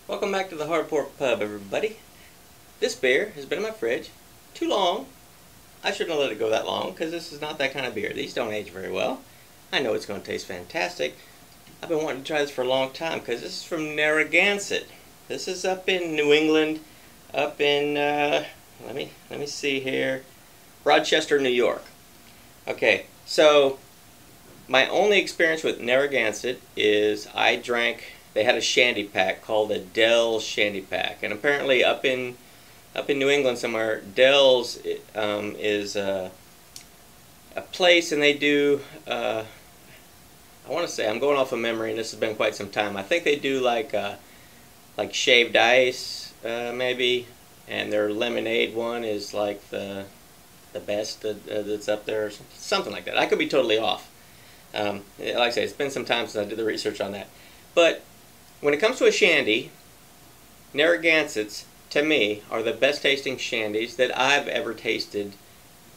Welcome back to the Hard Pork Pub, everybody. This beer has been in my fridge too long. I shouldn't have let it go that long because this is not that kind of beer. These don't age very well. I know it's going to taste fantastic. I've been wanting to try this for a long time because this is from Narragansett. This is up in New England, up in let me see here, Rochester, New York. Okay, so my only experience with Narragansett is I drank. They had a shandy pack called a Dell's Shandy Pack, and apparently up in New England somewhere, Dell's is a place, and they do. I want to say, I'm going off of memory, and this has been quite some time. I think they do like shaved ice, maybe, and their lemonade one is like the best that's up there, or something like that. I could be totally off. Like I say, it's been some time since I did the research on that, but when it comes to a shandy, Narragansetts, to me, are the best tasting shandies that I've ever tasted,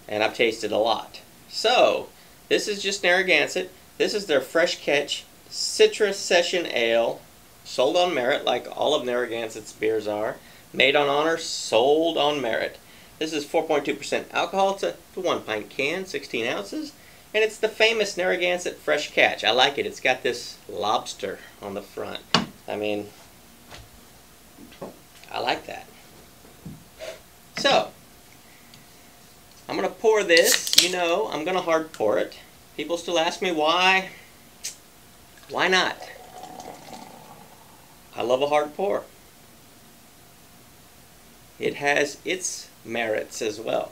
and I've tasted a lot. So, this is just Narragansett. This is their Fresh Catch Citra Session Ale, sold on merit like all of Narragansett's beers are. Made on honor, sold on merit. This is 4.2% alcohol. It's a 1-pint can, 16 ounces. And it's the famous Narragansett Fresh Catch. I like it. It's got this lobster on the front. I mean, I like that. So, I'm going to pour this. You know, I'm going to hard pour it. People still ask me why. Why not? I love a hard pour. It has its merits as well.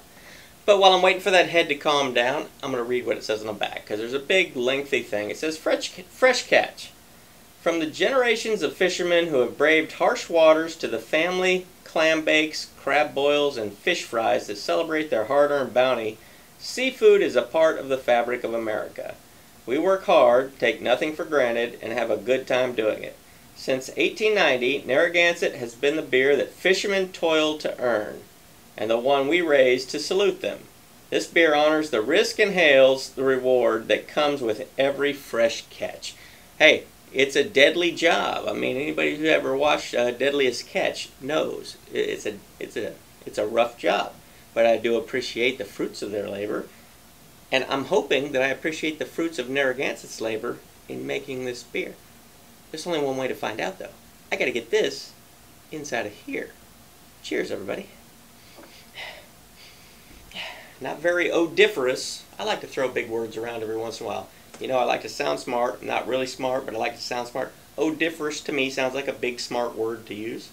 But while I'm waiting for that head to calm down, I'm going to read what it says on the back, because there's a big, lengthy thing. It says, Fresh Catch. From the generations of fishermen who have braved harsh waters to the family clam bakes, crab boils, and fish fries that celebrate their hard-earned bounty, seafood is a part of the fabric of America. We work hard, take nothing for granted, and have a good time doing it. Since 1890, Narragansett has been the beer that fishermen toil to earn, and the one we raise to salute them. This beer honors the risk and hails the reward that comes with every fresh catch. Hey, it's a deadly job. I mean, anybody who ever watched Deadliest Catch knows it's a rough job. But I do appreciate the fruits of their labor, and I'm hoping that I appreciate the fruits of Narragansett's labor in making this beer. There's only one way to find out, though. I got to get this inside of here. Cheers, everybody. Not very odoriferous. I like to throw big words around every once in a while. You know, I like to sound smart. I'm not really smart, but I like to sound smart. Odoriferous to me sounds like a big smart word to use.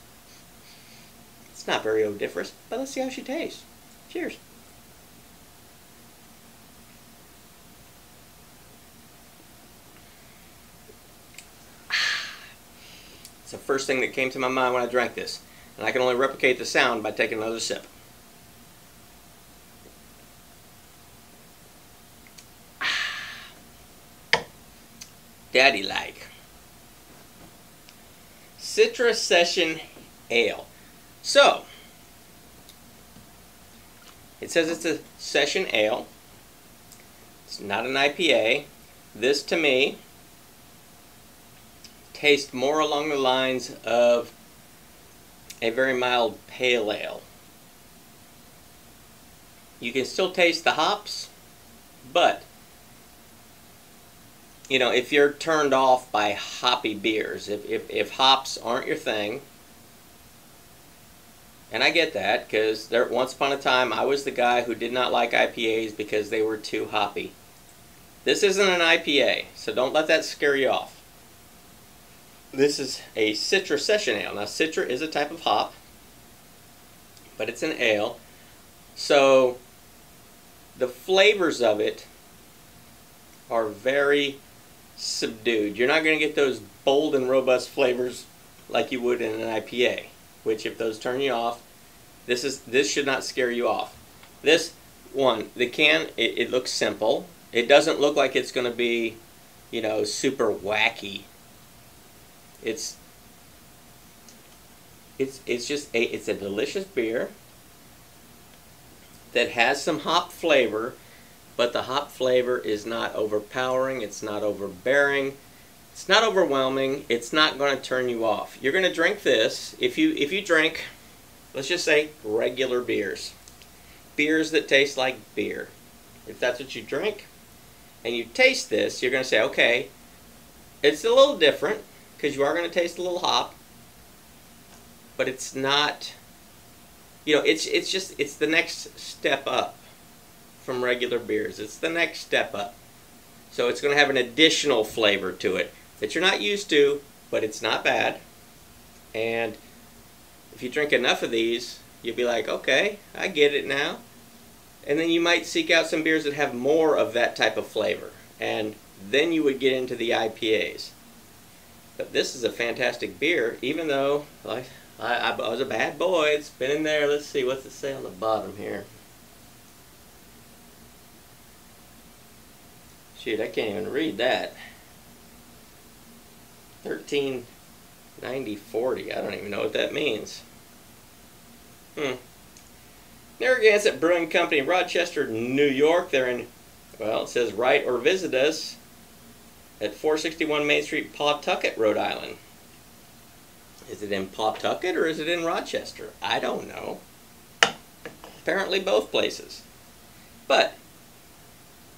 It's not very odoriferous, but let's see how she tastes. Cheers. It's the first thing that came to my mind when I drank this, and I can only replicate the sound by taking another sip. Daddy-like. Citra Session Ale. So, it says it's a session ale. It's not an IPA. This, to me, tastes more along the lines of a very mild pale ale. You can still taste the hops, but you know, if you're turned off by hoppy beers, if hops aren't your thing, and I get that, because once upon a time I was the guy who did not like IPAs because they were too hoppy. This isn't an IPA, so don't let that scare you off. This is a Citra Session Ale. Now, Citra is a type of hop, but it's an ale, so the flavors of it are very subdued. You're not going to get those bold and robust flavors like you would in an IPA, which if those turn you off, this should not scare you off. This one, the can, it looks simple. It doesn't look like it's going to be, you know, super wacky. It's just it's a delicious beer that has some hop flavor, but the hop flavor is not overpowering, it's not overbearing. It's not overwhelming. It's not going to turn you off. You're going to drink this. If you drink, let's just say regular beers. Beers that taste like beer. If that's what you drink, and you taste this, you're going to say, okay, it's a little different, because you are going to taste a little hop, but it's not, it's the next step up from regular beers. It's the next step up. So it's going to have an additional flavor to it that you're not used to, but it's not bad. And if you drink enough of these, you'll be like, okay, I get it now. And then you might seek out some beers that have more of that type of flavor. And then you would get into the IPAs. But this is a fantastic beer, even though I was a bad boy. It's been in there. Let's see, what's it say on the bottom here? Shoot, I can't even read that. 1390/40. I don't even know what that means. Narragansett Brewing Company, Rochester, New York. They're in, well, it says write or visit us at 461 Main Street, Pawtucket, Rhode Island. Is it in Pawtucket or is it in Rochester? I don't know. Apparently both places. But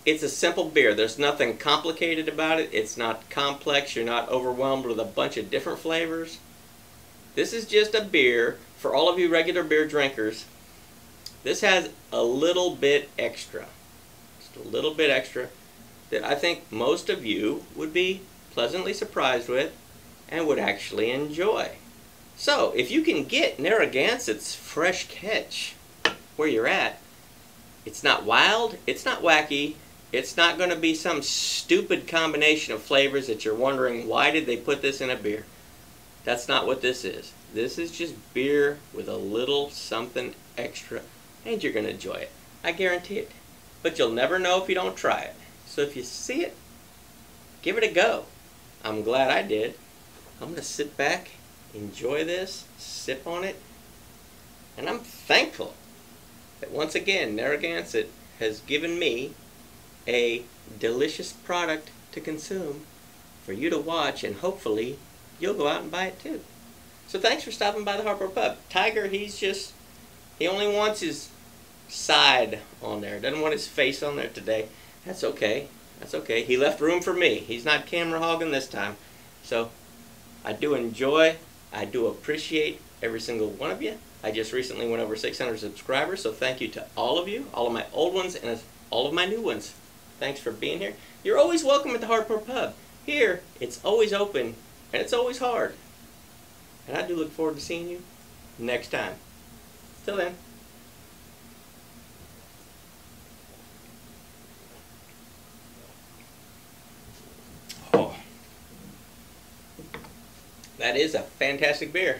it's a simple beer. There's nothing complicated about it. It's not complex. You're not overwhelmed with a bunch of different flavors. This is just a beer for all of you regular beer drinkers. This has a little bit extra. Just a little bit extra that I think most of you would be pleasantly surprised with and would actually enjoy. So, if you can get Narragansett's Fresh Catch where you're at, it's not wild, it's not wacky, it's not going to be some stupid combination of flavors that you're wondering, why did they put this in a beer? That's not what this is. This is just beer with a little something extra, and you're going to enjoy it. I guarantee it. But you'll never know if you don't try it. So if you see it, give it a go. I'm glad I did. I'm going to sit back, enjoy this, sip on it, and I'm thankful that once again Narragansett has given me a delicious product to consume for you to watch, and hopefully you'll go out and buy it too. So thanks for stopping by the Harbor Pub. Tiger, he only wants his side on there. Doesn't want his face on there today. That's okay. That's okay. He left room for me. He's not camera hogging this time. So I do enjoy, I do appreciate every single one of you. I just recently went over 600 subscribers, so thank you to all of you, all of my old ones and all of my new ones. Thanks for being here. You're always welcome at the Hardcore Pub. Here, it's always open, and it's always hard. And I do look forward to seeing you next time. Till then. Oh, that is a fantastic beer.